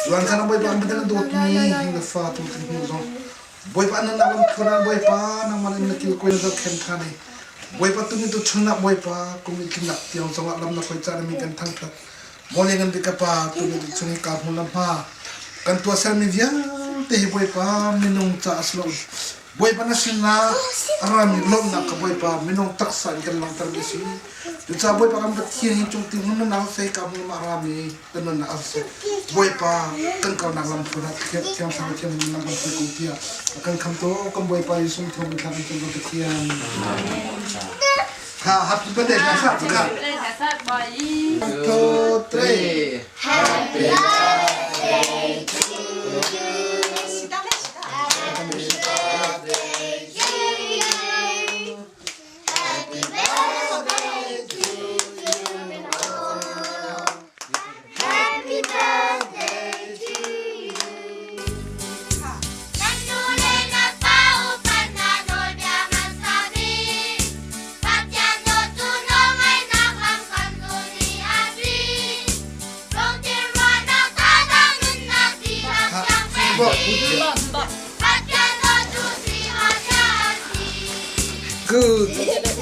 Luan sana boy pa ang badala dot ni hingga fa tu hingga boy pa nan nawan kuran boy pa nang manin nakil ko na ken khani boy pa tu ni tu chungna boy pa kung ikinak tiang song alam na koi chara mi kan thang ta molengan bi ka pa tu ni chung ka hulam ha kan tua sel mi viang te boy pa minung cha aslo boy pa na sina arami lom na ka boy pa minung taksa kan lang tar bisi tu cha boy pa kam thiang chung ting hun na sai ka hum arami tan na as boy pa kan ka na lam pura thiang sa thiang na ba ko tia kan kam to kam boy pa yusum thong ka kan chung to thiang ha happy birthday na sa ka boy 1 2 3 happy birthday to you Good.